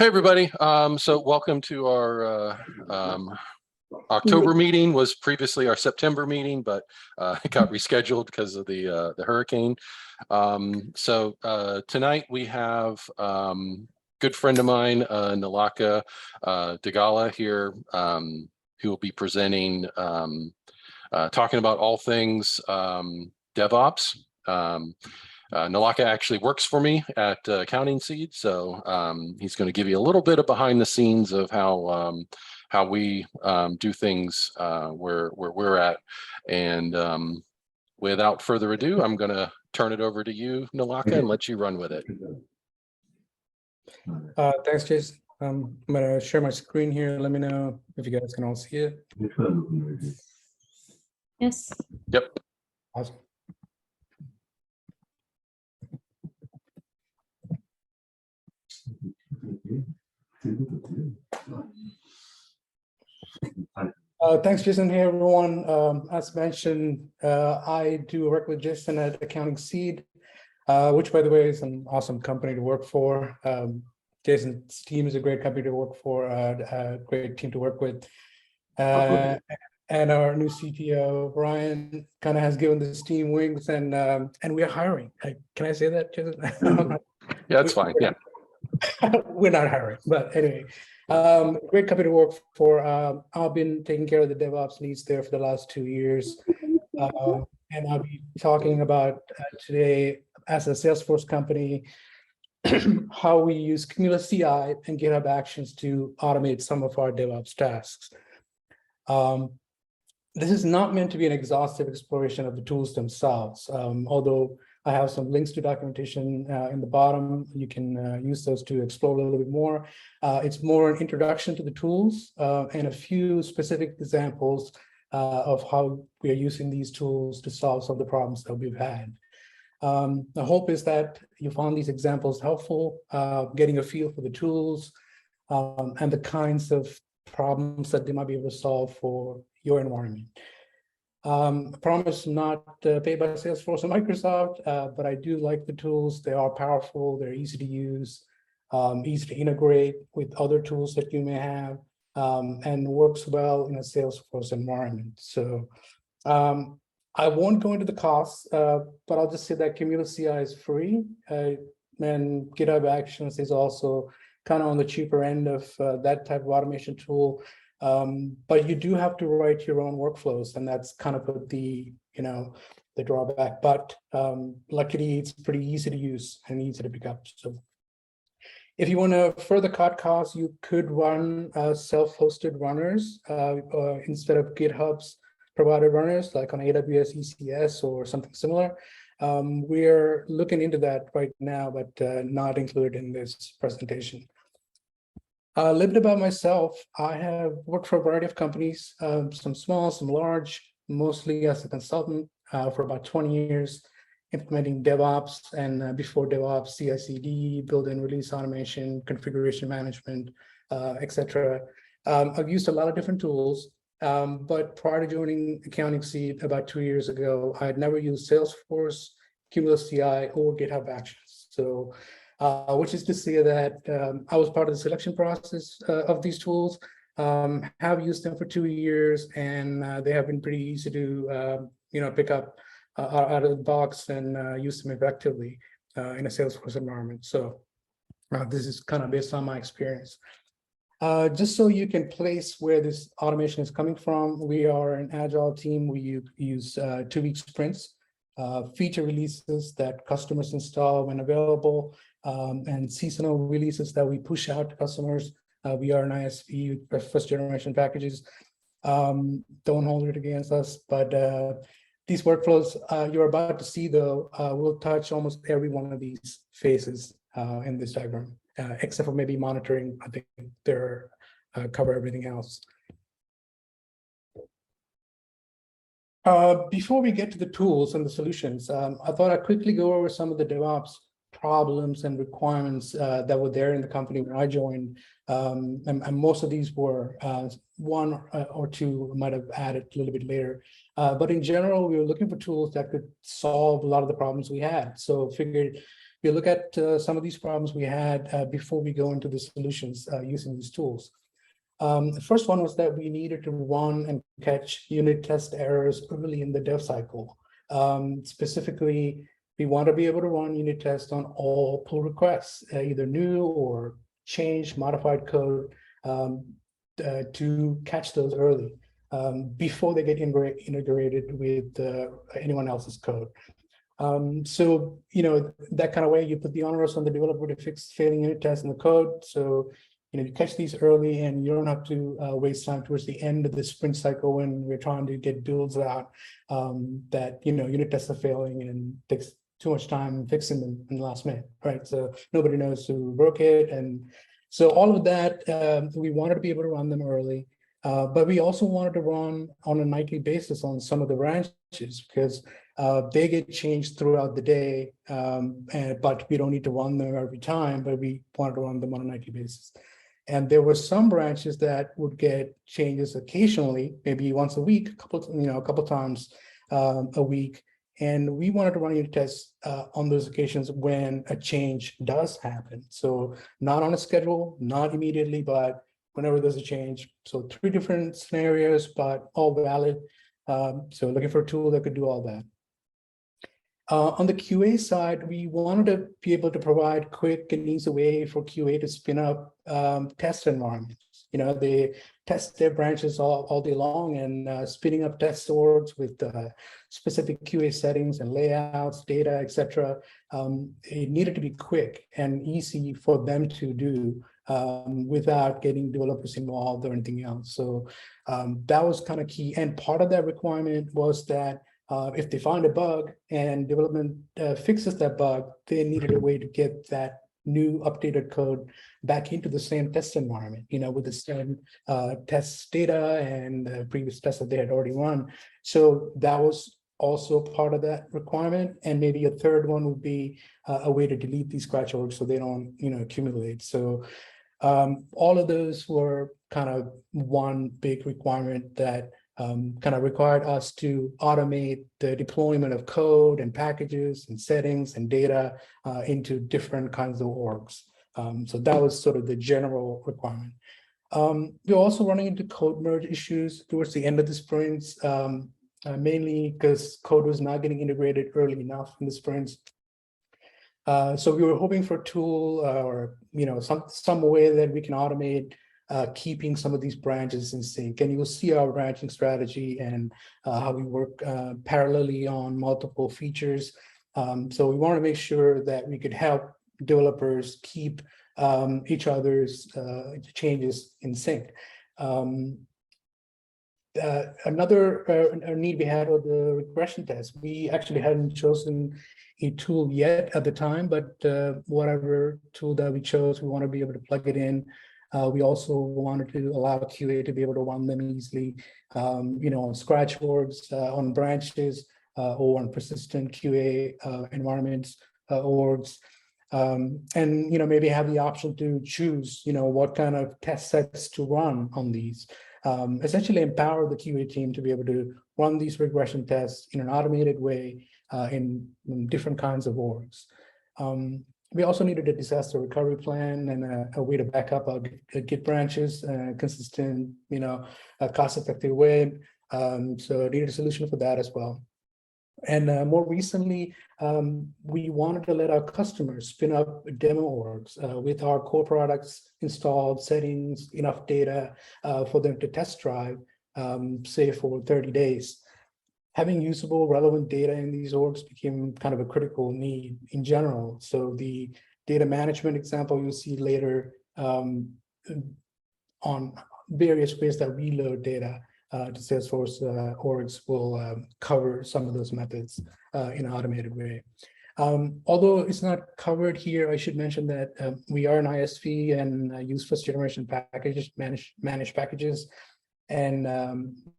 Hey, everybody. So welcome to our October meeting. Was previously our September meeting, but it got rescheduled because of the hurricane. So tonight we have good friend of mine, Nalaka Degala here, who will be presenting, talking about all things DevOps. Nalaka actually works for me at Accounting Seed, so he's going to give you a little bit of behind the scenes of how we do things where we're at. And without further ado, I'm going to turn it over to you, Nalaka, and let you run with it. Thanks, Jason. I'm going to share my screen here. Let me know if you guys can all see it. Yes. Yep. Awesome. Thanks, Jason. Hey, everyone. As mentioned, I do work with Jason at Accounting Seed, which, by the way, is an awesome company to work for. Jason's team is a great company to work for, a great team to work with. And our new CTO, Brian, kind of has given this team wings, and we are hiring. Can I say that, Jason? Yeah, that's fine. Yeah. We're not hiring, but anyway, great company to work for. I've been taking care of the DevOps needs there for the last 2 years. And I'll be talking about today, as a Salesforce company, how we use CumulusCI and GitHub Actions to automate some of our DevOps tasks. This is not meant to be an exhaustive exploration of the tools themselves, although I have some links to documentation in the bottom. You can use those to explore a little bit more. It's more an introduction to the tools and a few specific examples of how we are using these tools to solve some of the problems that we've had. The hope is that you found these examples helpful, getting a feel for the tools and the kinds of problems that they might be able to solve for your environment. I promise not paid by Salesforce or Microsoft, but I do like the tools. They are powerful, they're easy to use, easy to integrate with other tools that you may have, and works well in a Salesforce environment. So I won't go into the costs, but I'll just say that CumulusCI is free, and GitHub Actions is also kind of on the cheaper end of that type of automation tool. But you do have to write your own workflows, and that's kind of the drawback. But luckily, it's pretty easy to use and easy to pick up. So if you want to further cut costs, you could run self-hosted runners instead of GitHub's provided runners, like on AWS ECS or something similar. We're looking into that right now, but not included in this presentation. A little bit about myself. I have worked for a variety of companies, some small, some large, mostly as a consultant for about 20 years, implementing DevOps, and before DevOps, CI/CD, build and release automation, configuration management, etc. I've used a lot of different tools, but prior to joining Accounting Seed about 2 years ago, I had never used Salesforce, CumulusCI, or GitHub Actions. So which is to say that I was part of the selection process of these tools, have used them for 2 years, and they have been pretty easy to pick up out of the box and use them effectively in a Salesforce environment. So this is kind of based on my experience. Just so you can place where this automation is coming from, we are an agile team. We use 2-week sprints, feature releases that customers install when available, and seasonal releases that we push out to customers. We are an ISV with first generation packages. Don't hold it against us, but these workflows you're about to see, though, will touch almost every one of these phases in this diagram, except for maybe monitoring. I think they're cover everything else. Before we get to the tools and the solutions, I thought I'd quickly go over some of the DevOps problems and requirements that were there in the company when I joined. And most of these were one or two might have added a little bit later. But in general, we were looking for tools that could solve a lot of the problems we had. So figured we'll look at some of these problems we had before we go into the solutions using these tools. The first one was that we needed to run and catch unit test errors early in the dev cycle. Specifically, we want to be able to run unit tests on all pull requests, either new or changed, modified code, to catch those early before they get integrated with anyone else's code. So, that kind of way you put the onus on the developer to fix failing unit tests in the code. So, you catch these early and you don't have to waste time towards the end of the sprint cycle when we're trying to get builds out that, unit tests are failing and takes too much time fixing them in the last minute, right? So nobody knows who broke it. And so all of that, we wanted to be able to run them early, but we also wanted to run on a nightly basis on some of the branches because they get changed throughout the day, but we don't need to run them every time, but we wanted to run them on a nightly basis. And there were some branches that would get changes occasionally, maybe once a week, a couple times a week. And we wanted to run unit tests on those occasions when a change does happen. So not on a schedule, not immediately, but whenever there's a change. So 3 different scenarios, but all valid. So looking for a tool that could do all that. On the QA side, we wanted to be able to provide quick and easy way for QA to spin up test environments. They test their branches all day long, and spinning up test orgs with specific QA settings and layouts, data, etc. It needed to be quick and easy for them to do without getting developers involved or anything else. So that was kind of key. And part of that requirement was that if they find a bug and development fixes that bug, they needed a way to get that new updated code back into the same test environment, with the same test data and previous tests that they had already run. So that was also part of that requirement. And maybe a third one would be a way to delete these scratch orgs so they don't, accumulate. So all of those were kind of one big requirement that kind of required us to automate the deployment of code and packages and settings and data into different kinds of orgs. So that was sort of the general requirement. We're also running into code merge issues towards the end of the sprints, mainly because code was not getting integrated early enough in the sprints. So we were hoping for a tool or some way that we can automate keeping some of these branches in sync. And you'll see our branching strategy and how we work parallelly on multiple features. So we want to make sure that we could help developers keep each other's changes in sync. Another need we had was the regression test. We actually hadn't chosen a tool yet at the time, but whatever tool that we chose, we want to be able to plug it in. We also wanted to allow QA to be able to run them easily, on scratch orgs, on branches, or on persistent QA environments, orgs. And maybe have the option to choose, what kind of test sets to run on these. Essentially empower the QA team to be able to run these regression tests in an automated way in different kinds of orgs. We also needed a disaster recovery plan and a way to back up our Git branches, consistent, a cost-effective way. So needed a solution for that as well. And more recently, we wanted to let our customers spin up demo orgs with our core products installed, settings, enough data for them to test drive, say for 30 days. Having usable, relevant data in these orgs became kind of a critical need in general. So the data management example you'll see later on various ways that we load data to Salesforce orgs will cover some of those methods in an automated way. Although it's not covered here, I should mention that we are an ISV and use first generation packages, managed packages, and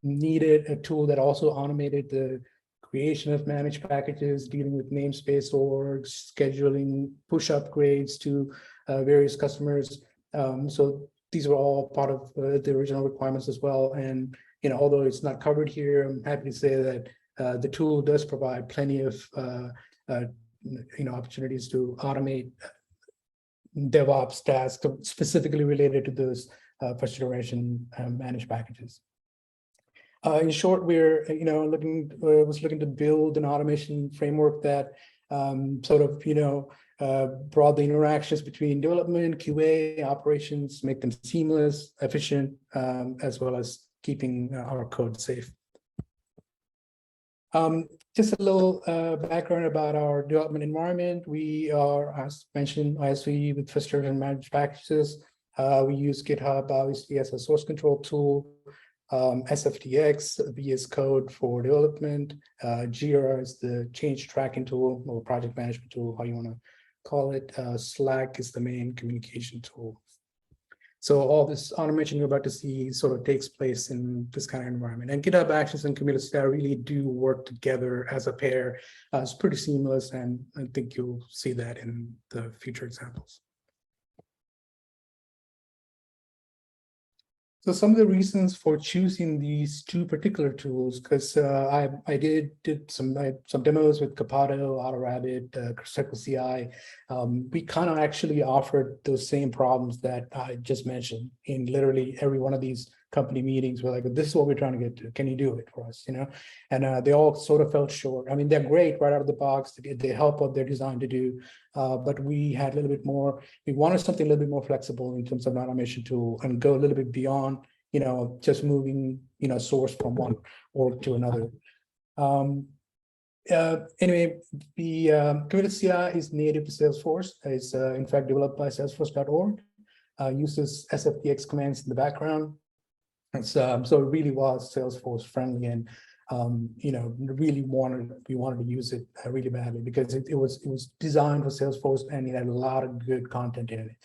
needed a tool that also automated the creation of managed packages, dealing with namespace orgs, scheduling push upgrades to various customers. So these were all part of the original requirements as well. And although it's not covered here, I'm happy to say that the tool does provide plenty of opportunities to automate DevOps tasks specifically related to those first generation managed packages. In short, we're looking to build an automation framework that brought the interactions between development, QA, operations, make them seamless, efficient, as well as keeping our code safe. Just a little background about our development environment. We are, as mentioned, ISV with first generation managed packages. We use GitHub obviously as a source control tool. SFTX, VS Code for development. Jira is the change tracking tool or project management tool, how you want to call it. Slack is the main communication tool. So all this automation you're about to see sort of takes place in this kind of environment. And GitHub Actions and CumulusCI really do work together as a pair. It's pretty seamless, and I think you'll see that in the future examples. So some of the reasons for choosing these two particular tools, because I did some demos with Capado, AutoRabbit, CircleCI. We kind of actually offered those same problems that I just mentioned in literally every one of these company meetings. We're like, this is what we're trying to get to. Can you do it for us? And they all sort of fell short. I mean, they're great right out of the box. They help what they're designed to do. But we had a little bit more. We wanted something a little bit more flexible in terms of an automation tool and go a little bit beyond, just moving, source from one org to another. Anyway, the CumulusCI is native to Salesforce. It's in fact developed by Salesforce.org. Uses SFTX commands in the background. It's so it really was Salesforce friendly, and we wanted to use it really badly because it was designed for Salesforce, and it had a lot of good content in it.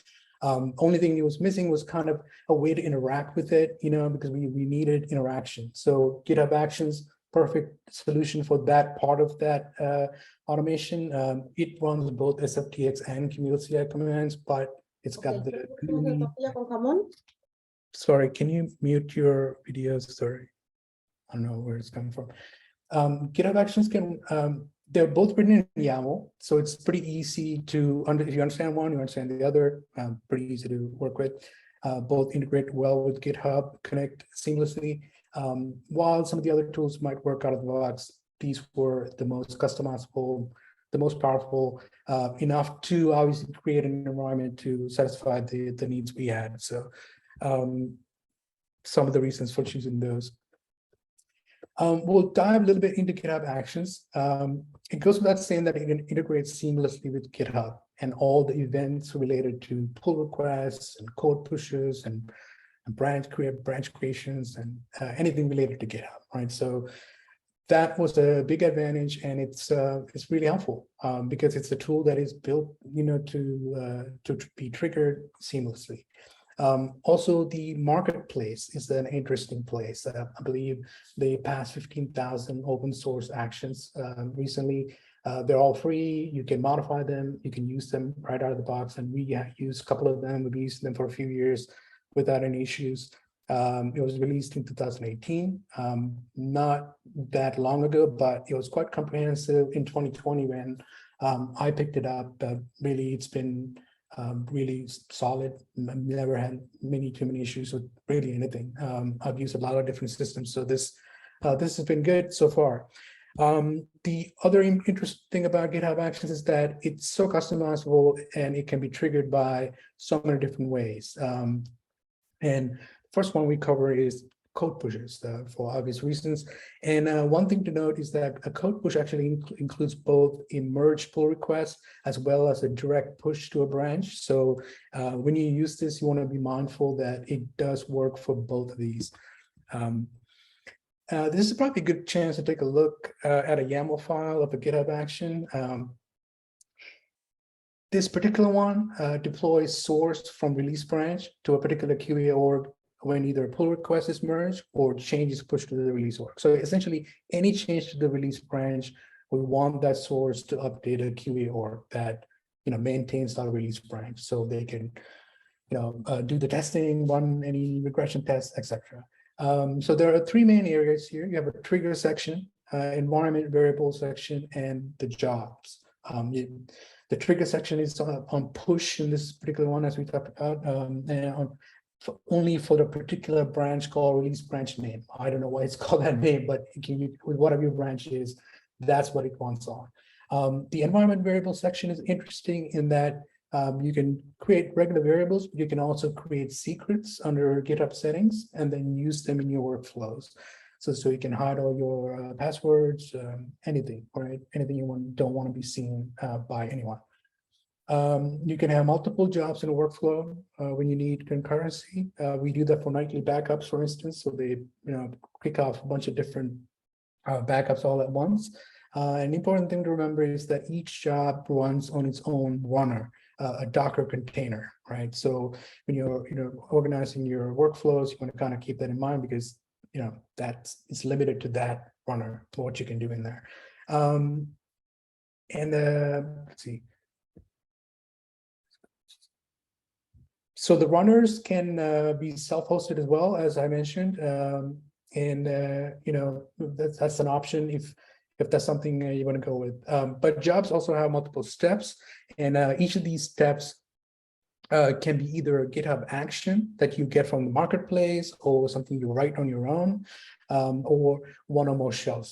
Only thing it was missing was kind of a way to interact with it, because we needed interaction. So GitHub Actions, perfect solution for that part of that automation. It runs both SFTX and CumulusCI commands, but it's got the Sorry, can you mute your videos? Sorry, I don't know where it's coming from. GitHub Actions can, they're both written in YAML, so it's pretty easy to, if you understand one, you understand the other, pretty easy to work with. Both integrate well with GitHub, connect seamlessly. While some of the other tools might work out of the box, these were the most customizable, the most powerful, enough to obviously create an environment to satisfy the needs we had. So some of the reasons for choosing those. We'll dive a little bit into GitHub Actions. It goes without saying that it integrates seamlessly with GitHub and all the events related to pull requests and code pushes and branch creations and anything related to GitHub, right? So that was a big advantage, and it's really helpful because it's a tool that is built, to be triggered seamlessly. Also, the marketplace is an interesting place. I believe they passed 15,000 open source actions recently. They're all free. You can modify them. You can use them right out of the box. And we used a couple of them. We've used them for a few years without any issues. It was released in 2018, not that long ago, but it was quite comprehensive in 2020 when I picked it up. Really, it's been really solid. I've never had too many issues with really anything. I've used a lot of different systems, so this has been good so far. The other interesting thing about GitHub Actions is that it's so customizable and it can be triggered by so many different ways. And the first one we cover is code pushes for obvious reasons. And one thing to note is that a code push actually includes both a merge pull request as well as a direct push to a branch. So when you use this, you want to be mindful that it does work for both of these. This is probably a good chance to take a look at a YAML file of a GitHub action. This particular one deploys source from release branch to a particular QA org when either a pull request is merged or change is pushed to the release org. So essentially, any change to the release branch, we want that source to update a QA org that maintains that release branch, so they can do the testing, run any regression tests, etc. So there are three main areas here. You have a trigger section, environment variable section, and the jobs. The trigger section is on push in this particular one, as we talked about, and only for the particular branch called release branch name. I don't know why it's called that name, but with whatever your branch is, that's what it wants on. The environment variable section is interesting in that you can create regular variables, but you can also create secrets under GitHub settings and then use them in your workflows. So you can hide all your passwords, anything, right? Anything you don't want to be seen by anyone. You can have multiple jobs in a workflow when you need concurrency. We do that for nightly backups, for instance. So they, kick off a bunch of different backups all at once. An important thing to remember is that each job runs on its own runner, a Docker container, right? So when you're organizing your workflows, you want to kind of keep that in mind because it's limited to that runner for what you can do in there. Let's see. So the runners can be self-hosted as well, as I mentioned, that's an option if that's something you want to go with. But jobs also have multiple steps, and each of these steps can be either a GitHub action that you get from the marketplace, or something you write on your own, or one or more shell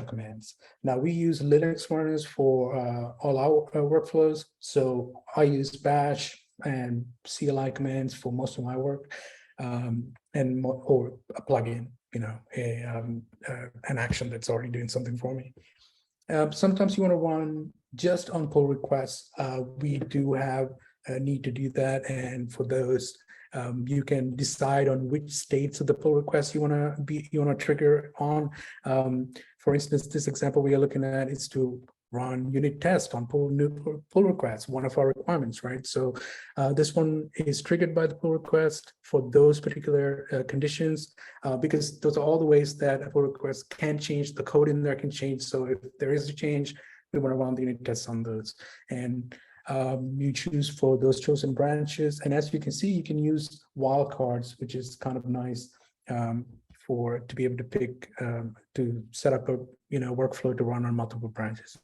commands. Now we use Linux runners for all our workflows. So I use bash and CLI commands for most of my work, or a plugin, an action that's already doing something for me. Sometimes you want to run just on pull requests. We do have a need to do that, and for those, you can decide on which states of the pull request you want to trigger on. For instance, this example we are looking at is to run unit test on pull requests, one of our requirements, right? So this one is triggered by the pull request for those particular conditions, because those are all the ways that a pull request can change. The code in there can change. So if there is a change, we want to run the unit tests on those. And you choose for those chosen branches. And as you can see, you can use wildcards, which is kind of nice to be able to pick, to set up a workflow to run on multiple branches.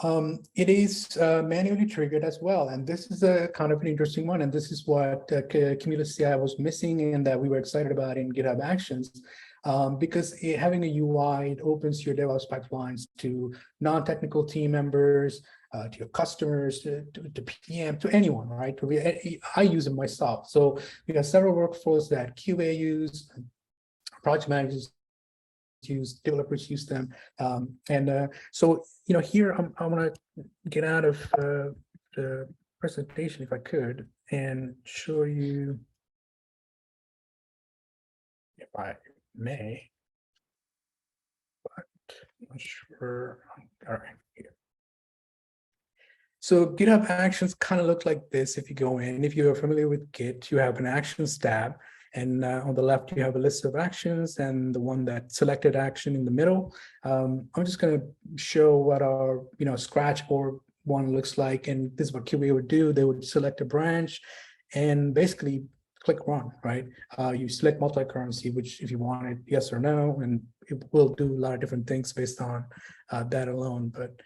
It is manually triggered as well. And this is a kind of an interesting one. And this is what CumulusCI was missing and that we were excited about in GitHub Actions. Because having a UI, it opens your DevOps pipelines to non-technical team members, to your customers, to PM, to anyone, right? I use it myself. So we have several workflows that QA use, project managers use, developers use them. So, here I want to get out of the presentation if I could and show you, if I may, but I'm not sure. All right. Here. So GitHub Actions kind of look like this. If you go in, if you're familiar with Git, you have an Actions tab, and on the left you have a list of actions, and the one that selected action in the middle. I'm just going to show what our Scratch org one looks like, and this is what QA would do. They would select a branch, and basically click run, right? You select multi-currency, which if you want it, yes or no, and it will do a lot of different things based on that alone. But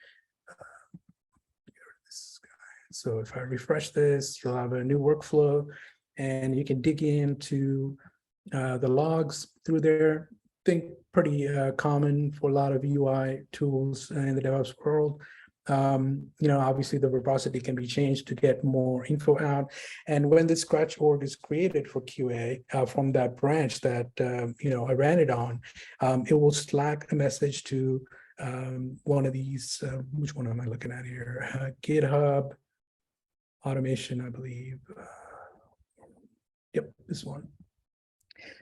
this guy. So if I refresh this, you'll have a new workflow, and you can dig into the logs through there. I think pretty common for a lot of UI tools in the DevOps world. Obviously the verbosity can be changed to get more info out. And when the Scratch org is created for QA from that branch that, I ran it on, it will Slack a message to one of these, which one am I looking at here? GitHub automation, I believe. Yep, this one.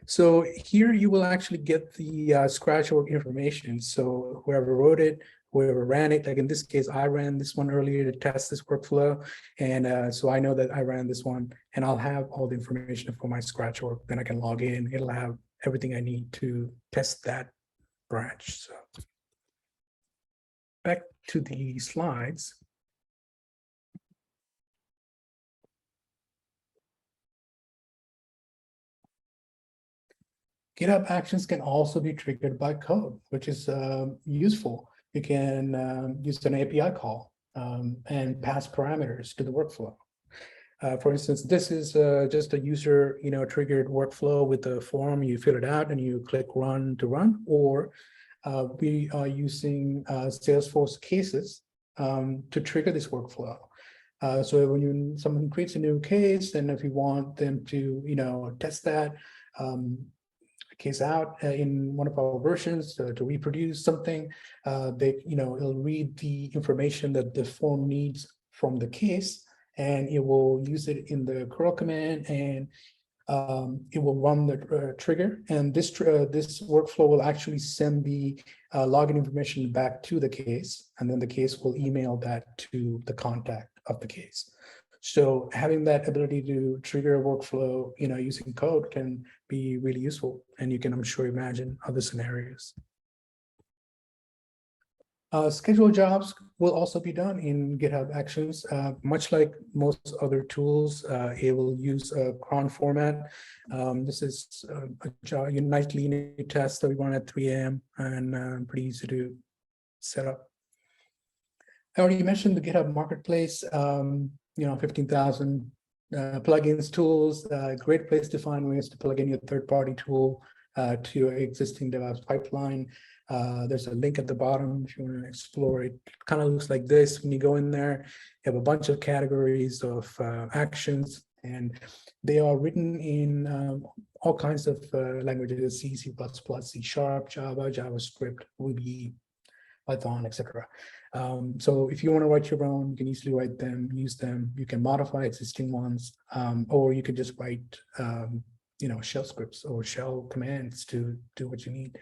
So here you will actually get the Scratch org information. So whoever wrote it, whoever ran it, like in this case, I ran this one earlier to test this workflow. And so I know that I ran this one, and I'll have all the information for my Scratch org. Then I can log in. It'll have everything I need to test that branch. So back to the slides. GitHub Actions can also be triggered by code, which is useful. you can use an API call and pass parameters to the workflow. For instance, this is just a user, triggered workflow with a form. You fill it out and you click run to run, or we are using Salesforce cases to trigger this workflow. So when someone creates a new case, and if you want them to, test that case out in one of our versions to reproduce something, it'll read the information that the form needs from the case, and it will use it in the curl command, and it will run the trigger. And this workflow will actually send the login information back to the case, and then the case will email that to the contact of the case. So having that ability to trigger a workflow, using code can be really useful. And you can, I'm sure, imagine other scenarios. Schedule jobs will also be done in GitHub Actions. Much like most other tools, it will use a cron format. This is a nightly unit test that we run at 3 a.m. and pretty easy to set up. I already mentioned the GitHub Marketplace, 15,000 plugins, tools, great place to find ways to plug in your third-party tool to your existing DevOps pipeline. There's a link at the bottom if you want to explore it. It kind of looks like this. When you go in there, you have a bunch of categories of actions, and they are written in all kinds of languages: C, C++, C#, Java, JavaScript, Ruby, Python, etc. So if you want to write your own, you can easily write them, use them. You can modify existing ones, or you could just write, shell scripts or shell commands to do what you need.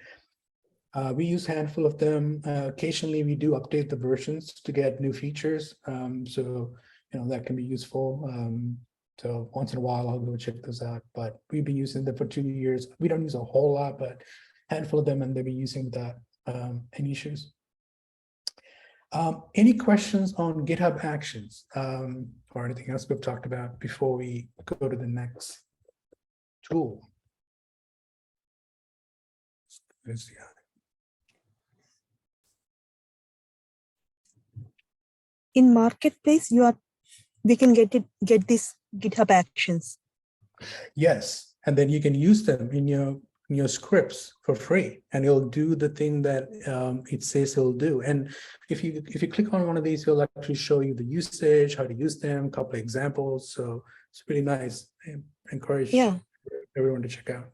We use a handful of them. Occasionally, we do update the versions to get new features. So that can be useful. So once in a while, I'll go check those out. But we've been using them for 2 years. We don't use a whole lot, but a handful of them, and they'll be using without any issues. Any questions on GitHub Actions or anything else we've talked about before we go to the next tool? In Marketplace, we can get this GitHub Actions. Yes, and then you can use them in your scripts for free, and it'll do the thing that it says it'll do. And if you click on one of these, it'll actually show you the usage, how to use them, a couple of examples. So it's pretty nice. I encourage everyone to check out.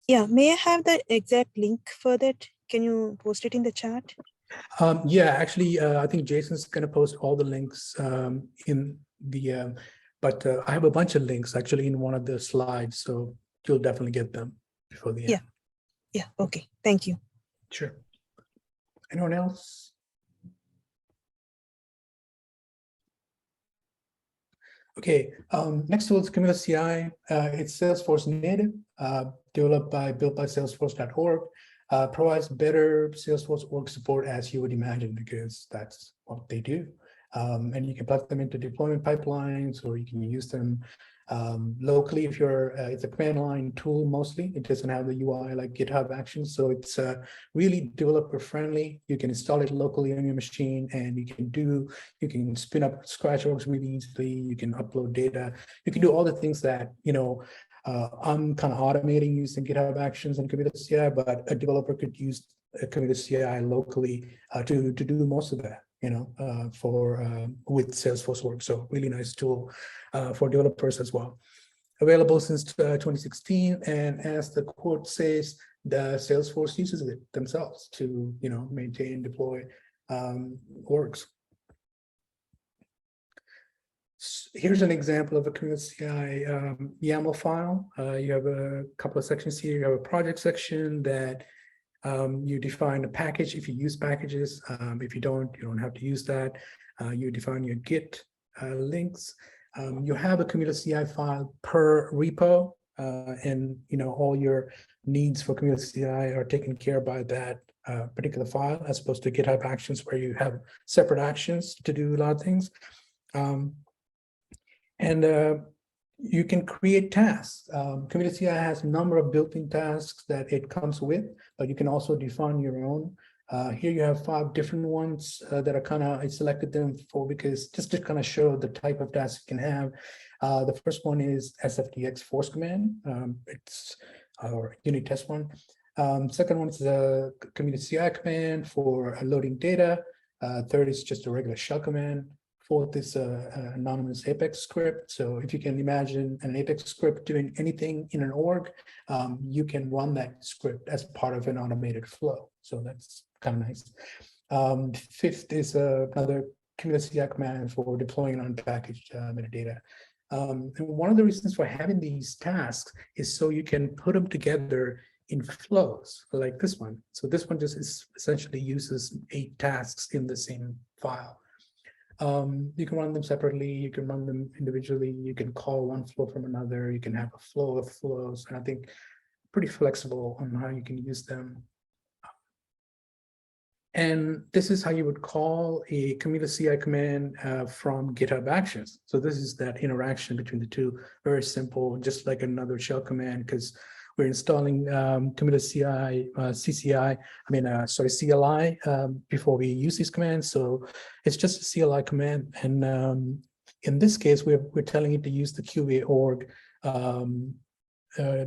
Yeah, may I have the exact link for that? Can you post it in the chat? Yeah, actually, I think Jason's going to post all the links in the, but I have a bunch of links actually in one of the slides, so you'll definitely get them before the end. Yeah, okay, thank you. Sure. Anyone else? Okay, next tool is CumulusCI. It's Salesforce native, built by Salesforce.org. Provides better Salesforce org support as you would imagine, because that's what they do. And you can plug them into deployment pipelines, or you can use them locally if you're, it's a command line tool mostly. It doesn't have the UI like GitHub Actions, so it's really developer friendly. You can install it locally on your machine, and you can spin up scratch orgs really easily. You can upload data. You can do all the things that, I'm kind of automating using GitHub Actions and CumulusCI, but a developer could use CumulusCI locally to do most of that, with Salesforce work. So really nice tool for developers as well. Available since 2016, and as the quote says, the Salesforce uses it themselves to maintain, deploy orgs. Here's an example of a CumulusCI YAML file. You have a couple of sections here. You have a project section that you define a package if you use packages. If you don't have to use that. You define your Git links. You have a CumulusCI file per repo, and all your needs for CumulusCI are taken care by that particular file, as opposed to GitHub Actions, where you have separate actions to do a lot of things. And you can create tasks. CumulusCI has a number of built-in tasks that it comes with, but you can also define your own. Here you have 5 different ones that are kind of, I selected them for because just to kind of show the type of task you can have. The first one is SFTX force command. It's our unit test one. Second one is the CumulusCI command for loading data. Third is just a regular shell command. Fourth is an anonymous Apex script. So if you can imagine an Apex script doing anything in an org, you can run that script as part of an automated flow. So that's kind of nice. Fifth is another CumulusCI command for deploying unpackaged metadata. And one of the reasons for having these tasks is so you can put them together in flows like this one. So this one just essentially uses 8 tasks in the same file. You can run them separately, you can run them individually, you can call one flow from another, you can have a flow of flows, and I think pretty flexible on how you can use them. And this is how you would call a CumulusCI command from GitHub Actions. So this is that interaction between the two, very simple, just like another shell command, because we're installing CumulusCI, CLI before we use these commands. So it's just a CLI command. And in this case, we're telling it to use the QA org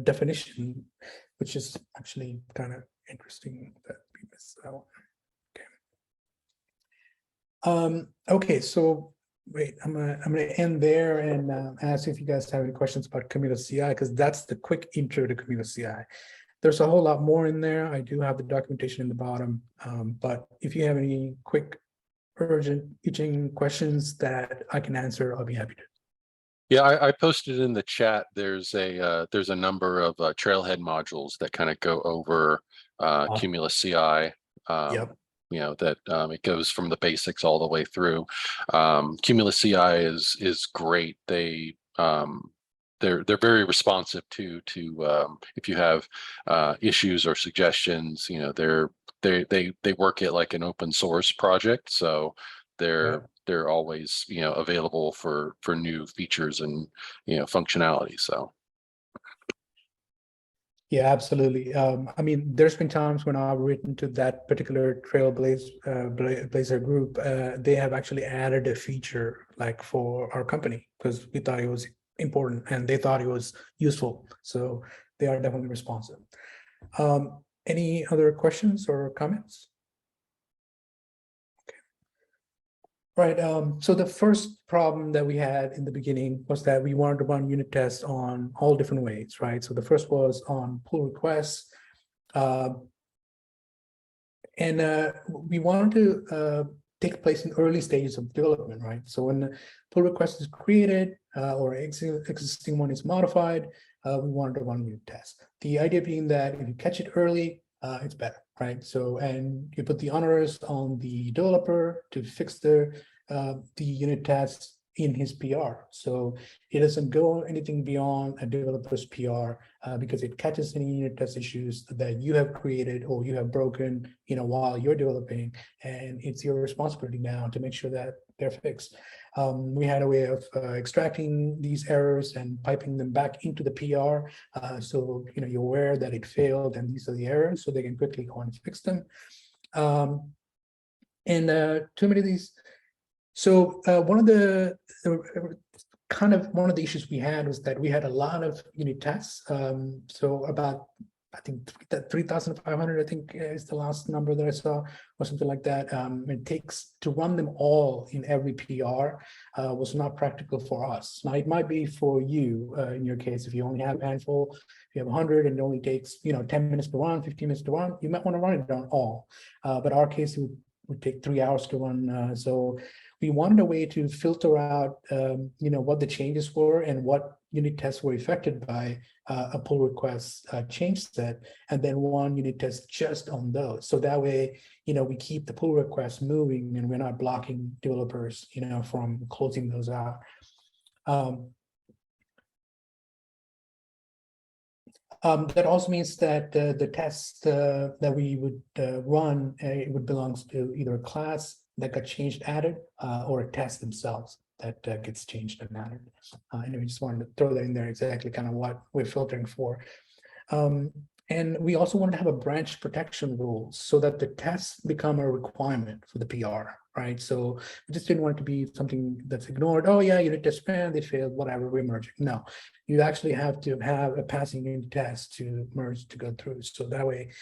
definition, which is actually kind of interesting that we missed that one. Okay, so wait, I'm gonna end there and ask if you guys have any questions about CumulusCI, because that's the quick intro to CumulusCI. There's a whole lot more in there. I do have the documentation in the bottom, but if you have any quick, urgent, itching questions that I can answer, I'll be happy to. Yeah, I posted in the chat. There's a number of Trailhead modules that kind of go over CumulusCI. Yep. You know that it goes from the basics all the way through. CumulusCI is great. They're very responsive to if you have issues or suggestions. You know, they work it like an open source project, so they're always available for new features and functionality. So. Yeah, absolutely. I mean, there's been times when I've written to that particular Blazer group, they have actually added a feature like for our company because we thought it was important and they thought it was useful. So they are definitely responsive. Any other questions or comments? Right. So the first problem that we had in the beginning was that we wanted to run unit tests on all different ways, right? So the first was on pull requests. And we wanted to take place in early stages of development, right? So when the pull request is created or existing one is modified, we wanted to run unit tests. The idea being that if you catch it early, it's better, right? So, and you put the onus on the developer to fix the unit tests in his PR. So it doesn't go anything beyond a developer's PR because it catches any unit test issues that you have created or you have broken, while you're developing, and it's your responsibility now to make sure that they're fixed. We had a way of extracting these errors and piping them back into the PR. So, you're aware that it failed and these are the errors, so they can quickly go and fix them. And too many of these. So one of the issues we had was that we had a lot of unit tests. So about, I think 3,500, I think is the last number that I saw, or something like that. It takes to run them all in every PR was not practical for us. Now it might be for you in your case, if you only have a handful, if you have 100 and it only takes 10 minutes to run, 15 minutes to run, you might want to run it on all. But our case it would take 3 hours to run. So we wanted a way to filter out, what the changes were and what unit tests were affected by a pull request change set, and then one unit test just on those. So that way, we keep the pull requests moving and we're not blocking developers, from closing those out. That also means that the tests that we would run, it would belong to either a class that got changed, added, or a test themselves that gets changed and added. And we just wanted to throw that in there, exactly kind of what we're filtering for. And we also wanted to have a branch protection rule so that the tests become a requirement for the PR, right? So we just didn't want it to be something that's ignored. Oh yeah, unit test ran, they failed, whatever, we're merging. No, you actually have to have a passing unit test to merge to go through. So that way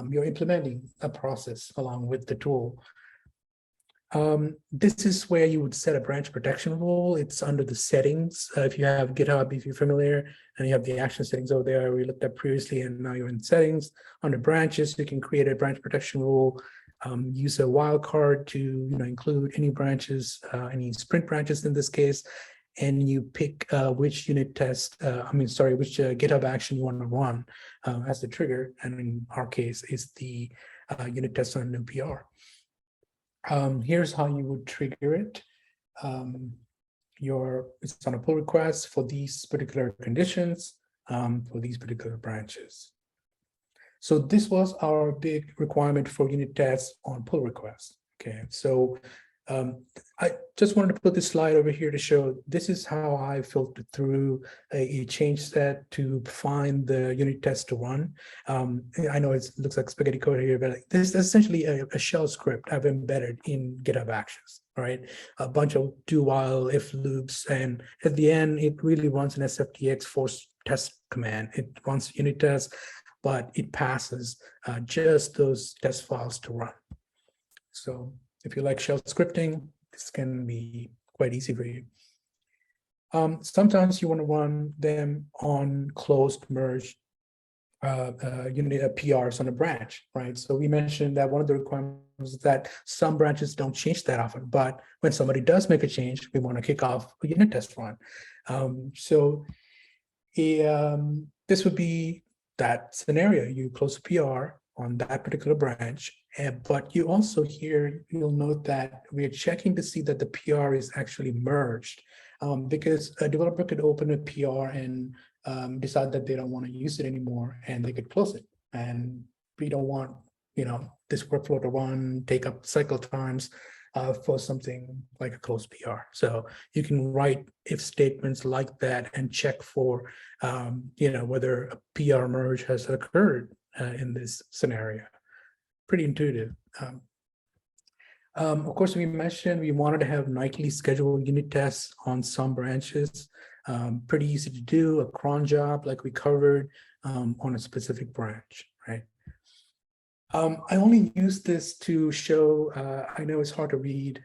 you're implementing a process along with the tool. This is where you would set a branch protection rule. It's under the settings. If you have GitHub, if you're familiar, and you have the action settings over there, we looked at previously, and now you're in settings. Under branches, you can create a branch protection rule. Use a wildcard to include any branches, any sprint branches in this case, and you pick which unit test, which GitHub action you want to run as the trigger. And in our case, is the unit test on new PR. Here's how you would trigger it. It's on a pull request for these particular conditions, for these particular branches. So this was our big requirement for unit tests on pull requests. Okay, so I just wanted to put this slide over here to show this is how I filtered through a change set to find the unit test to run. I know it looks like spaghetti code here, but this is essentially a shell script I've embedded in GitHub Actions, right? A bunch of do while if loops, and at the end, it really runs an SFTX force test command. It runs unit tests, but it passes just those test files to run. So if you like shell scripting, this can be quite easy for you. Sometimes you want to run them on closed merged PRs on a branch, right? So we mentioned that one of the requirements is that some branches don't change that often, but when somebody does make a change, we want to kick off a unit test run. This would be that scenario. You close a PR on that particular branch, but you also here, you'll note that we're checking to see that the PR is actually merged, because a developer could open a PR and decide that they don't want to use it anymore, and they could close it. And we don't want this workflow to run, take up cycle times for something like a closed PR. So you can write if statements like that and check for whether a PR merge has occurred in this scenario. Pretty intuitive. Of course, we mentioned we wanted to have nightly scheduled unit tests on some branches. Pretty easy to do, a cron job like we covered on a specific branch, right? I only use this to show, I know it's hard to read,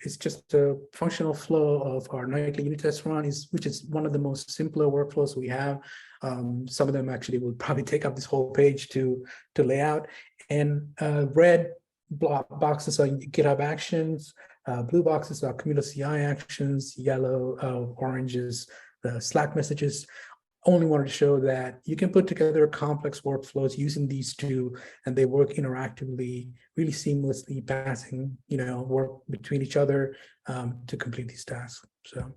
it's just a functional flow of our nightly unit test run, which is one of the most simpler workflows we have. Some of them actually will probably take up this whole page to lay out. And red boxes are GitHub Actions, blue boxes are CumulusCI actions, yellow, oranges, the Slack messages. Only wanted to show that you can put together complex workflows using these two, and they work interactively, really seamlessly, passing work between each other to complete these tasks. So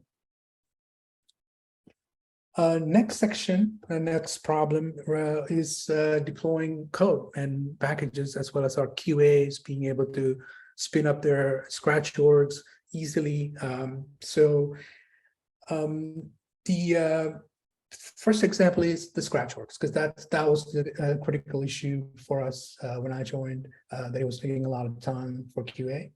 next section, next problem is deploying code and packages, as well as our QAs being able to spin up their Scratch orgs easily. The first example is the Scratch orgs, because that was a critical issue for us when I joined. That it was taking a lot of time for QA.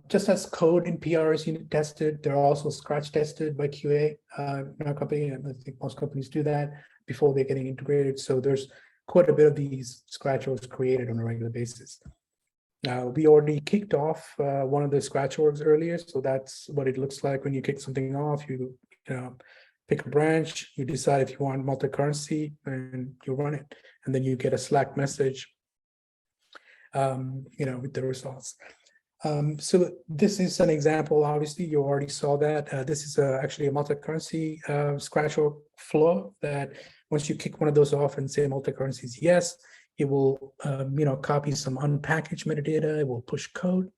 Just as code in PR is unit tested, they're also Scratch tested by QA in our company, and I think most companies do that before they're getting integrated. So there's quite a bit of these Scratch orgs created on a regular basis. Now, we already kicked off one of the Scratch orgs earlier, so that's what it looks like when you kick something off. You pick a branch, you decide if you want multi-currency, and you run it, and then you get a Slack message, with the results. So this is an example. Obviously, you already saw that. This is actually a multi-currency Scratch org flow that once you kick one of those off and say multi-currency is yes, it will copy some unpackaged metadata. It will push code,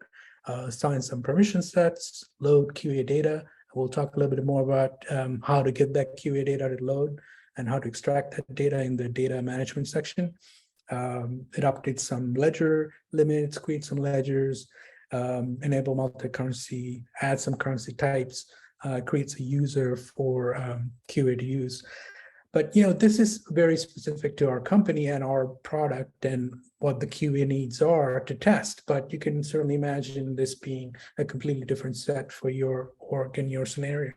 assign some permission sets, load QA data. We'll talk a little bit more about how to get that QA data to load and how to extract that data in the data management section. It updates some ledger limits, creates some ledgers, enable multi-currency, add some currency types, creates a user for QA to use. But this is very specific to our company and our product and what the QA needs are to test. But you can certainly imagine this being a completely different set for your org and your scenario.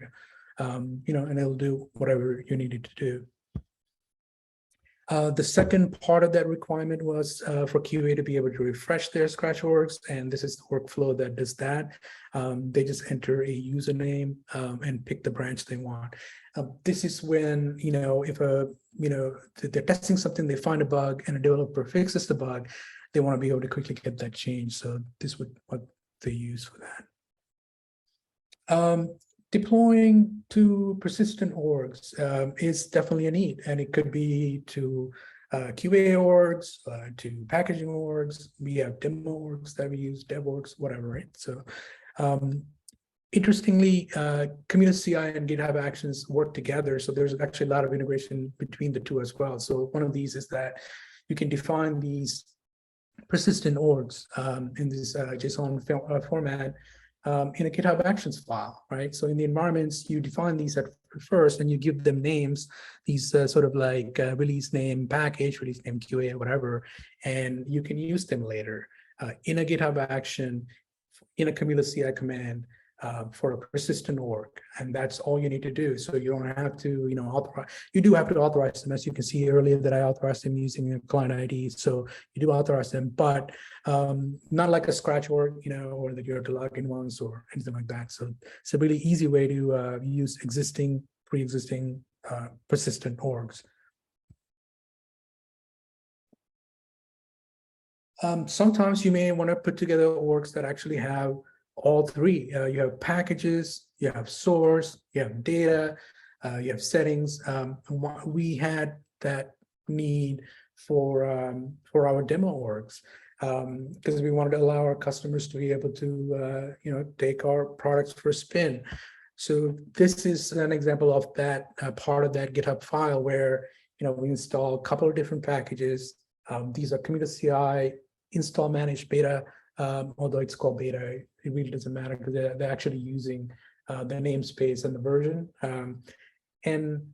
And it'll do whatever you need it to do. The second part of that requirement was for QA to be able to refresh their Scratch orgs, and this is the workflow that does that. They just enter a username and pick the branch they want. This is when, if they're testing something, they find a bug and a developer fixes the bug, they want to be able to quickly get that changed. So this would what they use for that. Deploying to persistent orgs is definitely a need, and it could be to QA orgs, to packaging orgs. We have demo orgs that we use, dev orgs, whatever, right? So interestingly, CumulusCI and GitHub Actions work together. So there's actually a lot of integration between the two as well. So one of these is that you can define these persistent orgs in this JSON format in a GitHub Actions file, right? So in the environments, you define these at first and you give them names, these sort of like release name package, release name QA, whatever, and you can use them later in a GitHub action, in a CumulusCI command for a persistent org. And that's all you need to do. So you don't have to, authorize. You do have to authorize them, as you can see earlier that I authorized them using a client ID. So you do authorize them, but not like a Scratch org, or that you have to log in once or anything like that. So it's a really easy way to use pre-existing persistent orgs. Sometimes you may want to put together orgs that actually have all three. You have packages, you have source, you have data, you have settings. We had that need for our demo orgs because we wanted to allow our customers to be able to take our products for a spin. So this is an example of that part of that GitHub file where we install a couple of different packages. These are CumulusCI install manage beta. Although it's called beta, it really doesn't matter because they're actually using the namespace and the version. And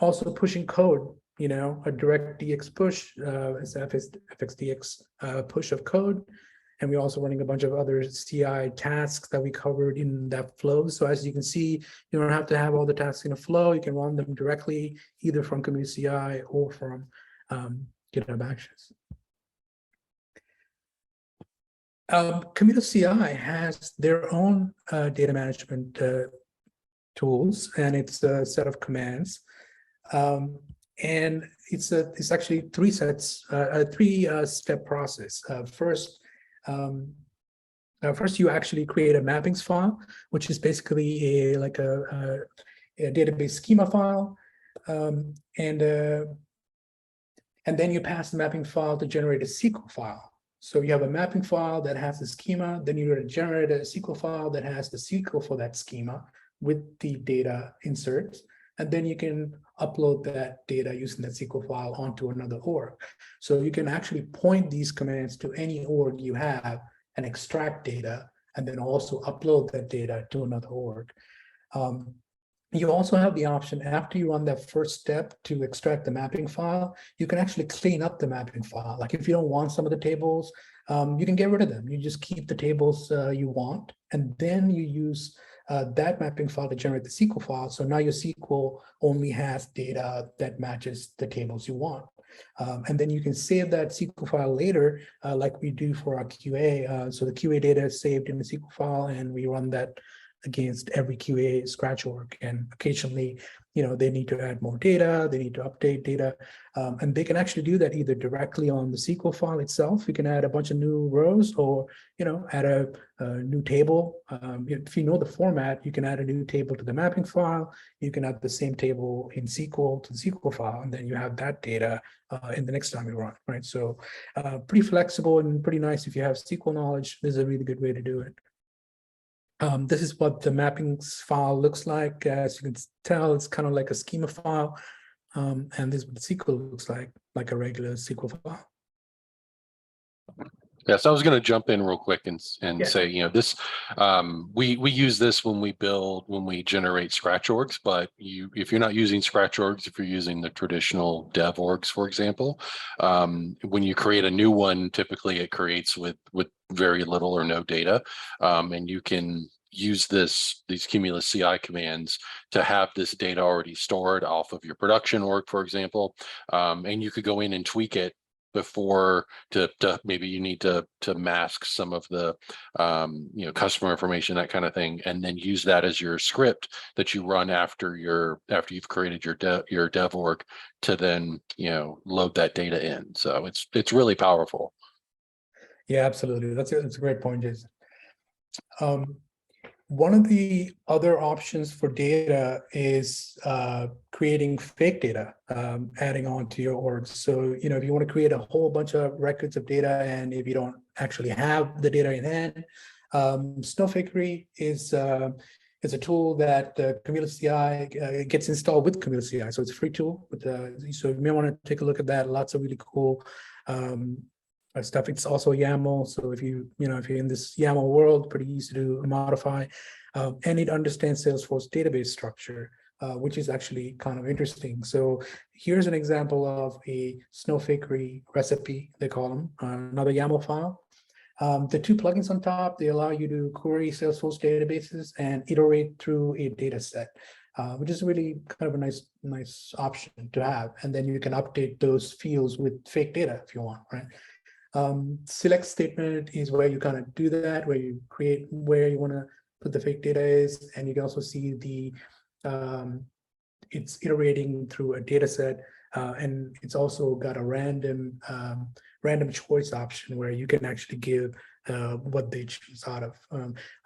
also pushing code, a direct DX push, FXDX push of code. And we're also running a bunch of other CI tasks that we covered in that flow. So as you can see, you don't have to have all the tasks in a flow. You can run them directly either from CumulusCI or from GitHub Actions. CumulusCI has their own data management tools, and it's a set of commands, and it's actually three step process. First, you actually create a mappings file, which is basically a database schema file, and then you pass the mapping file to generate a SQL file. So you have a mapping file that has the schema, then you're going to generate a SQL file that has the SQL for that schema with the data inserts, and then you can upload that data using that SQL file onto another org. So you can actually point these commands to any org you have and extract data, and then also upload that data to another org. You also have the option after you run that first step to extract the mapping file, you can actually clean up the mapping file. Like if you don't want some of the tables, you can get rid of them. You just keep the tables you want, and then you use that mapping file to generate the SQL file. So now your SQL only has data that matches the tables you want. And then you can save that SQL file later, like we do for our QA. So the QA data is saved in the SQL file, and we run that against every QA Scratch org. And occasionally, they need to add more data, they need to update data, and they can actually do that either directly on the SQL file itself. You can add a bunch of new rows, or add a new table. If you know the format, you can add a new table to the mapping file. You can add the same table in SQL to the SQL file, and then you have that data in the next time you run, right? So pretty flexible and pretty nice if you have SQL knowledge. This is a really good way to do it. This is what the mappings file looks like. As you can tell, it's kind of like a schema file. And this is what the SQL looks like a regular SQL file. Yeah, so I was going to jump in real quick and Yeah. say, this we use this when we generate scratch orgs, but if you're not using scratch orgs, if you're using the traditional dev orgs, for example, when you create a new one, typically it creates with very little or no data, and you can use these CumulusCI commands to have this data already stored off of your production org, for example, and you could go in and tweak it before to maybe you need to mask some of the customer information, that kind of thing, and then use that as your script that you run after you've created your dev org to then load that data in. So it's really powerful. Yeah, absolutely. That's a great point, Jason. One of the other options for data is creating fake data, adding on to your org. So, if you want to create a whole bunch of records of data, and if you don't actually have the data in hand, Snowfakery is a tool that CumulusCI gets installed with CumulusCI. So it's a free tool. So you may want to take a look at that. Lots of really cool stuff. It's also YAML, so if you're in this YAML world, pretty easy to modify, and it understands Salesforce database structure, which is actually kind of interesting. So here's an example of a Snowfakery recipe, they call them, another YAML file. The two plugins on top, they allow you to query Salesforce databases and iterate through a data set, which is really kind of a nice option to have. And then you can update those fields with fake data if you want, right? Select statement is where you kind of do that, where you create where you want to put the fake data is, and you can also see it's iterating through a data set, and it's also got a random choice option where you can actually give what they choose out of.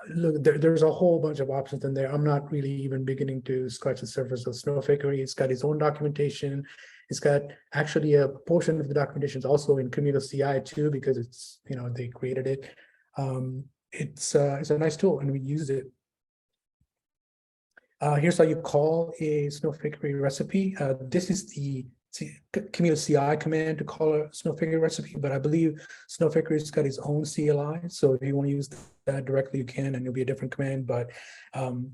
Look, there's a whole bunch of options in there. I'm not really even beginning to scratch the surface of Snowfakery. It's got its own documentation. It's got actually a portion of the documentation is also in CumulusCI too, because it's, they created it. It's a nice tool, and we use it. Here's how you call a Snowfakery recipe. This is the CumulusCI command to call a Snowfakery recipe, but I believe Snowfakery's got its own CLI. So if you want to use that directly, you can, and it'll be a different command. But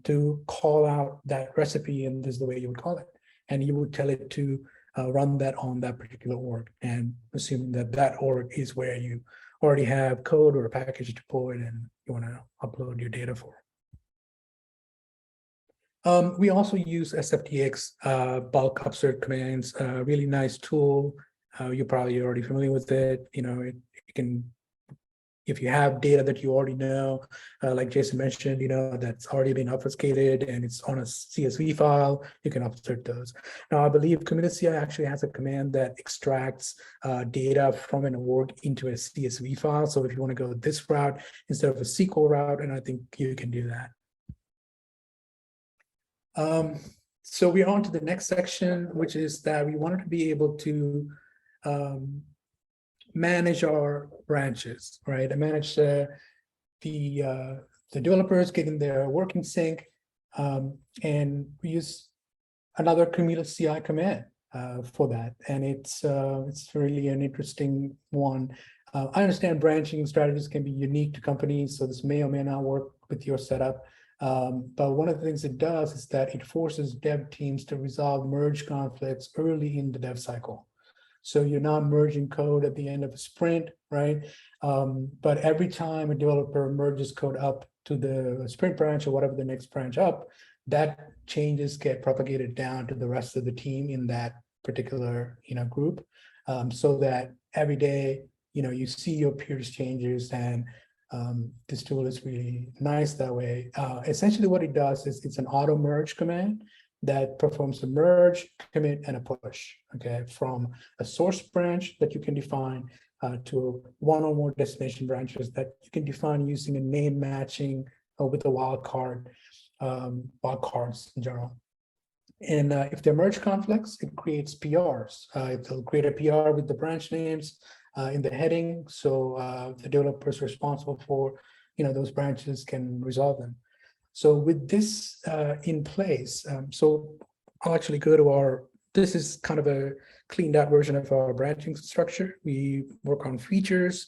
to call out that recipe, and this is the way you would call it, and you would tell it to run that on that particular org, and assuming that org is where you already have code or a package deployed and you want to upload your data for. We also use SFTX bulk upsert commands, really nice tool. You're probably already familiar with it. It can, if you have data that you already know, like Jason mentioned, that's already been obfuscated and it's on a CSV file, you can upsert those. Now, I believe CumulusCI actually has a command that extracts data from an org into a CSV file. So if you want to go this route instead of a SQL route, and I think you can do that. So we're on to the next section, which is that we wanted to be able to manage our branches, right? And manage the developers getting their working sync, and we use another CumulusCI command for that, and it's really an interesting one. I understand branching strategies can be unique to companies, so this may or may not work with your setup. But one of the things it does is that it forces dev teams to resolve merge conflicts early in the dev cycle. So you're not merging code at the end of a sprint, right? But every time a developer merges code up to the sprint branch or whatever the next branch up, that changes get propagated down to the rest of the team in that particular group, so that every day you see your peers' changes, and this tool is really nice that way. Essentially what it does is it's an auto merge command that performs a merge, commit, and a push, okay, from a source branch that you can define to one or more destination branches that you can define using a name matching with a wildcards in general. And if there are merge conflicts, it creates PRs. It'll create a PR with the branch names in the heading, so the developers responsible for those branches can resolve them. So with this in place, so I'll actually go to this is kind of a cleaned out version of our branching structure. We work on features,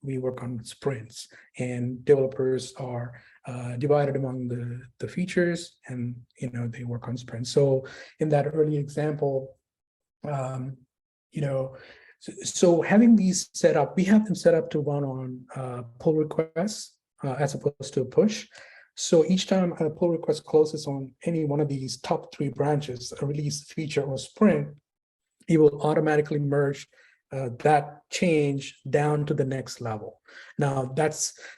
we work on sprints, and developers are divided among the features, and they work on sprints. So in that early example, so having these set up, we have them set up to run on pull requests as opposed to a push. So each time a pull request closes on any one of these top 3 branches, a release, feature, or sprint, it will automatically merge that change down to the next level. Now there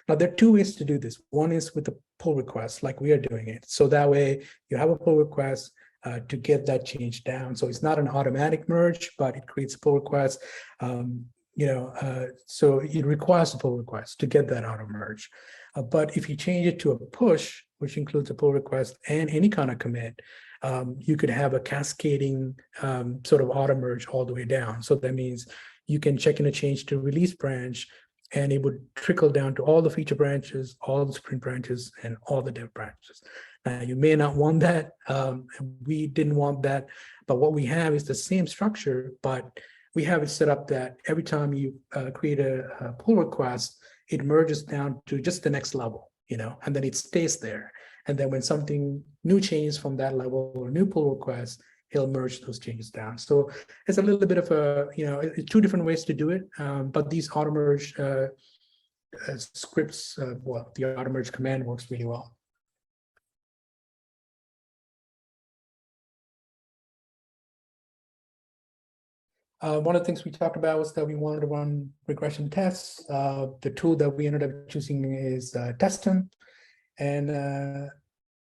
are 2 ways to do this. One is with the pull request, like we are doing it. So that way you have a pull request to get that change down. So it's not an automatic merge, but it creates a pull request. So it requires a pull request to get that auto merge. But if you change it to a push, which includes a pull request and any kind of commit, you could have a cascading sort of auto merge all the way down. So that means you can check in a change to release branch, and it would trickle down to all the feature branches, all the sprint branches, and all the dev branches. Now, you may not want that. We didn't want that, but what we have is the same structure, but we have it set up that every time you create a pull request, it merges down to just the next level, and then it stays there. And then when something new changes from that level or new pull request, he'll merge those changes down. So it's a little bit of a, 2 different ways to do it. But these auto merge scripts, the auto merge command works really well. One of the things we talked about was that we wanted to run regression tests. The tool that we ended up choosing is tandem, and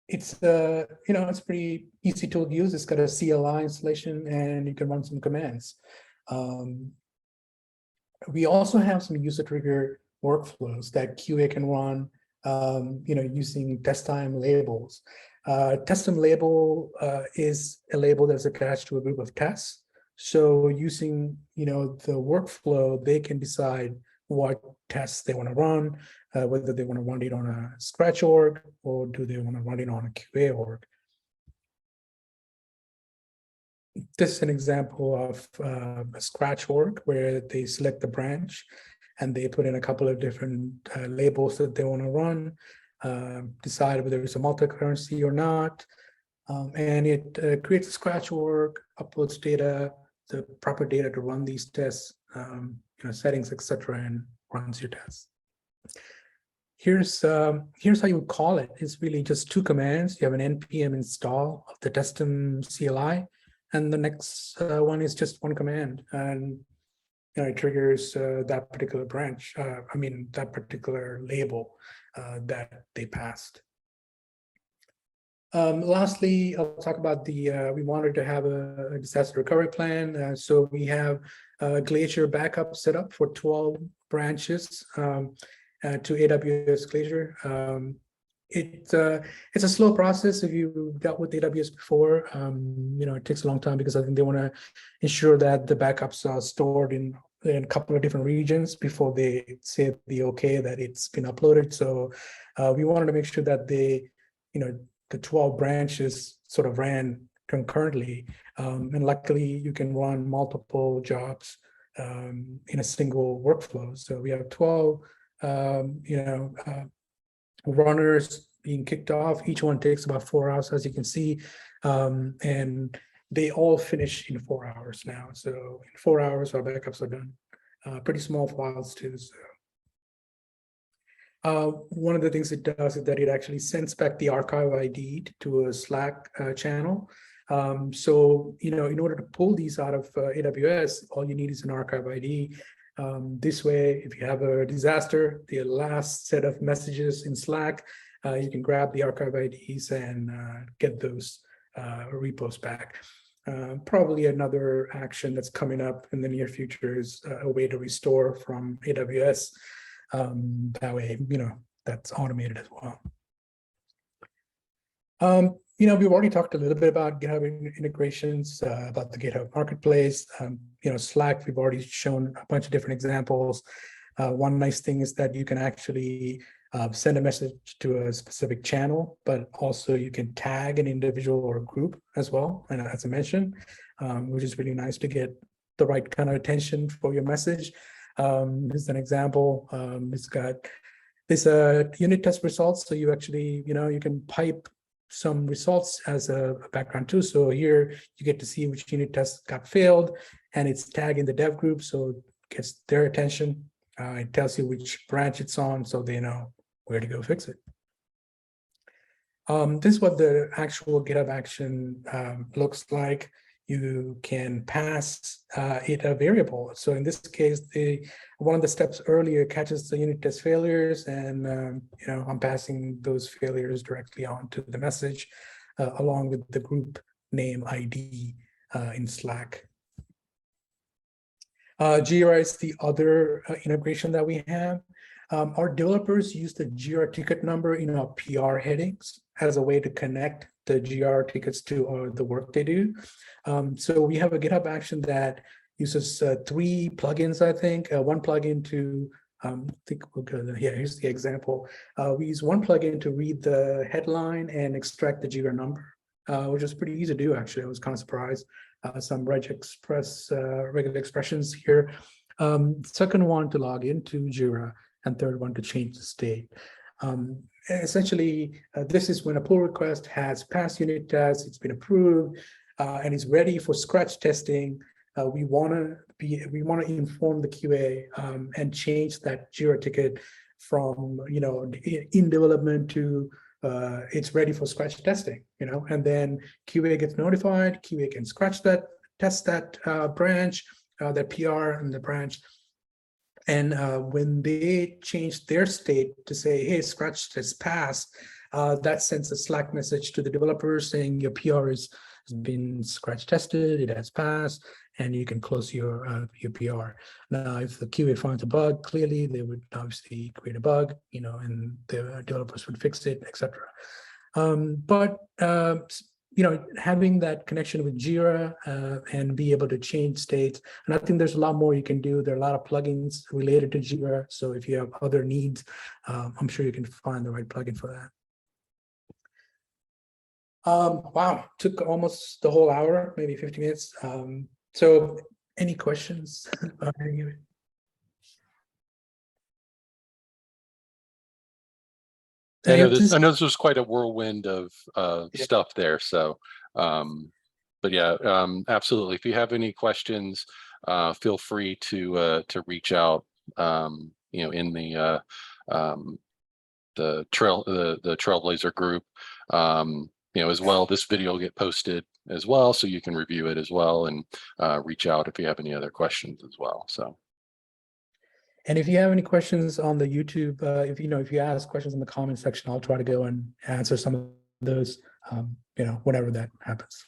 it's it's a pretty easy tool to use. It's got a CLI installation, and you can run some commands. We also have some user trigger workflows that QA can run, using test time labels. Test time label is a label that's attached to a group of tests. So using, the workflow, they can decide what tests they want to run, whether they want to run it on a Scratch org or do they want to run it on a QA org. This is an example of a Scratch org where they select the branch and they put in a couple of different labels that they want to run, decide whether it's a multi-currency or not, and it creates a Scratch org, uploads data, the proper data to run these tests, settings, etc., and runs your tests. Here's how you would call it. It's really just 2 commands. You have an npm install of the tandem CLI, and the next one is just 1 command, and it triggers that particular branch. That particular label that they passed. Lastly, I'll talk about we wanted to have a disaster recovery plan. So we have a Glacier backup set up for 12 branches to AWS Glacier. It's a slow process. If you dealt with AWS before, it takes a long time because I think they want to ensure that the backups are stored in a couple of different regions before they say the okay that it's been uploaded. So we wanted to make sure that the 12 branches sort of ran concurrently, and luckily you can run multiple jobs in a single workflow. So we have 12 runners being kicked off. Each one takes about 4 hours, as you can see, and they all finish in 4 hours now. So in 4 hours, our backups are done. Pretty small files too. So one of the things it does is that it actually sends back the archive ID to a Slack channel. So in order to pull these out of AWS, all you need is an archive ID. This way, if you have a disaster, the last set of messages in Slack, you can grab the archive IDs and get those repos back. Probably another action that's coming up in the near future is a way to restore from AWS. That way, that's automated as well. We've already talked a little bit about GitHub integrations, about the GitHub Marketplace. Slack, we've already shown a bunch of different examples. One nice thing is that you can actually send a message to a specific channel, but also you can tag an individual or a group as well, and as I mentioned, which is really nice to get the right kind of attention for your message. This is an example. It's got this unit test results. So you actually, you can pipe some results as a background too. So here you get to see which unit tests got failed, and it's tagged in the dev group, so it gets their attention. It tells you which branch it's on, so they know where to go fix it. This is what the actual GitHub action looks like. You can pass it a variable. So in this case, one of the steps earlier catches the unit test failures, and I'm passing those failures directly on to the message along with the group name ID in Slack. Jira is the other integration that we have. Our developers use the Jira ticket number in our PR headings as a way to connect the Jira tickets to the work they do. So we have a GitHub action that uses 3 plugins, I think. One plugin to, I think we'll go to, yeah, here's the example. We use one plugin to read the headline and extract the Jira number, which is pretty easy to do, actually. I was kind of surprised. Some regular expressions here. Second one to log into Jira, and third one to change the state. Essentially, this is when a pull request has passed unit tests, it's been approved, and is ready for scratch testing. We want to inform the QA and change that Jira ticket from in development to it's ready for scratch testing. And then QA gets notified. QA can test that branch, that PR in the branch. And when they change their state to say, hey, scratch test passed, that sends a Slack message to the developers saying your PR has been scratch tested, it has passed, and you can close your PR. Now, if the QA finds a bug, clearly they would obviously create a bug, and the developers would fix it, etc. Having that connection with Jira and be able to change states. And I think there's a lot more you can do. There are a lot of plugins related to Jira. So if you have other needs, I'm sure you can find the right plugin for that. Wow, took almost the whole hour, maybe 50 minutes. So any questions about any of it? I know this was quite a whirlwind of stuff there. So, but yeah, absolutely. If you have any questions, feel free to reach out. In the Trailblazer group. As well. This video will get posted as well, so you can review it as well and reach out if you have any other questions as well. So. And if you have any questions on the YouTube, if you ask questions in the comment section, I'll try to go and answer some of those, whenever that happens.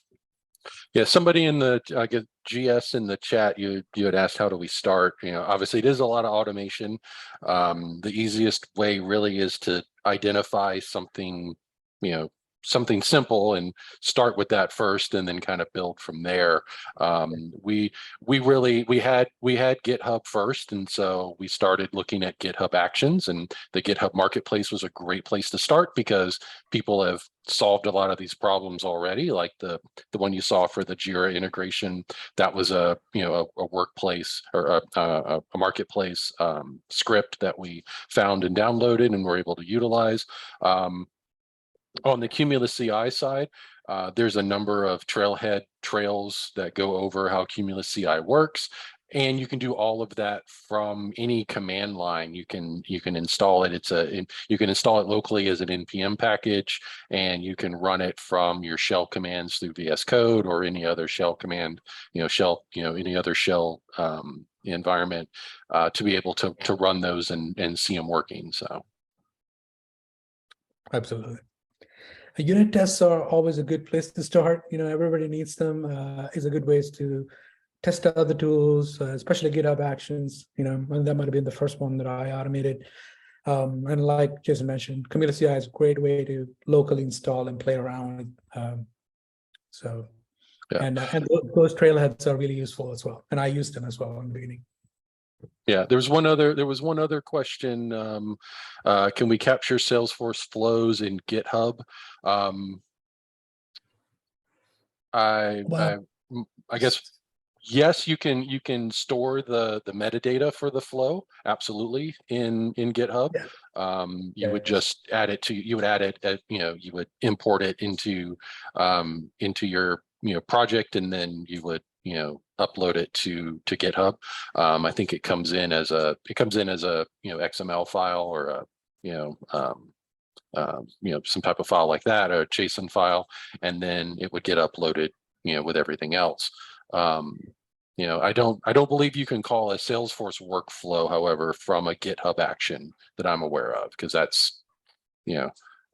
Yeah, somebody in the GS in the chat, you had asked how do we start? Obviously it is a lot of automation. The easiest way really is to identify something, something simple and start with that first, and then kind of build from there. We had GitHub first, and so we started looking at GitHub Actions, and the GitHub Marketplace was a great place to start because people have solved a lot of these problems already, like the one you saw for the Jira integration. That was a workplace or a marketplace script that we found and downloaded and were able to utilize. On the CumulusCI side, there's a number of trails that go over how CumulusCI works, and you can do all of that from any command line. You can install it. You can install it locally as an npm package, and you can run it from your shell commands through VS Code or any other shell command, any other shell environment to be able to run those and see them working. So, absolutely. Unit tests are always a good place to start. Everybody needs them. Is a good ways to test out the tools, especially GitHub Actions. And that might have been the first one that I automated. And like Jason mentioned, CumulusCI is a great way to locally install and play around. Yeah. And those trailheads are really useful as well. And I used them as well in the beginning. Yeah, there was one other question. Can we capture Salesforce flows in GitHub? I guess Yes, you can store the metadata for the flow, absolutely, in GitHub. Yeah. You would just add it to, you would add it at, you would import it into your project, and then you would upload it to GitHub. I think it comes in as a XML file, or a some type of file like that, or a JSON file, and then it would get uploaded with everything else. I don't believe you can call a Salesforce workflow, however, from a GitHub action that I'm aware of, because that's,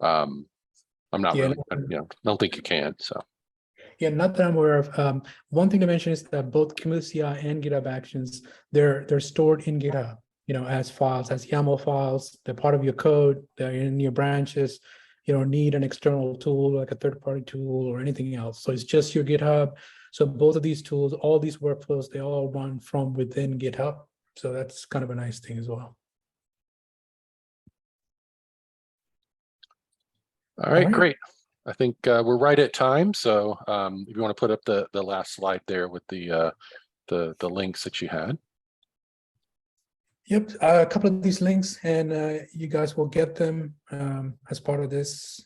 I'm not really, don't think you can. So. Yeah, not that I'm aware of. One thing to mention is that both CumulusCI and GitHub Actions, they're stored in GitHub, as files, as YAML files. They're part of your code. They're in your branches. You don't need an external tool like a third-party tool or anything else. So it's just your GitHub. So both of these tools, all these workflows, they all run from within GitHub. So that's kind of a nice thing as well. All right, great. I think we're right at time. So if you want to put up the last slide there with the links that you had. Yep, a couple of these links, and you guys will get them as part of this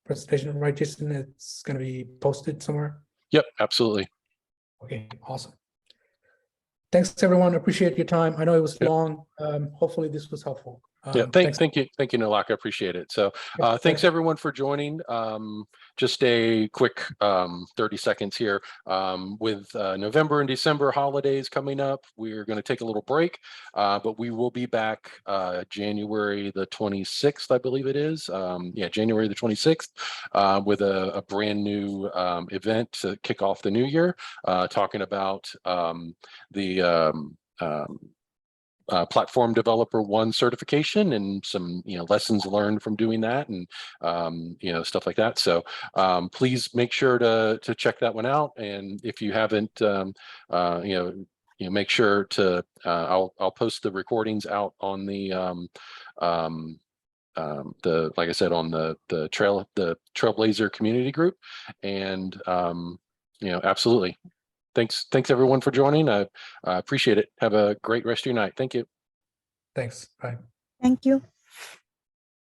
presentation, right, Jason? It's going to be posted somewhere. Yep, absolutely. Okay, awesome. Thanks, everyone. Appreciate your time. I know it was long. Hopefully, this was helpful. Yeah, thank you, Nalaka. Appreciate it. So thanks everyone for joining. Just a quick 30 seconds here. With November and December holidays coming up, we're going to take a little break, but we will be back January the 26th, I believe it is. Yeah, January the 26th, with a brand new event to kick off the new year, talking about the Platform Developer 1 certification, and some lessons learned from doing that, and stuff like that. So please make sure to check that one out, and if you haven't, make sure to I'll post the recordings out on the like I said, on the Trailblazer community group, and absolutely. Thanks everyone for joining. I appreciate it. Have a great rest of your night. Thank you. Thanks. Bye. Thank you.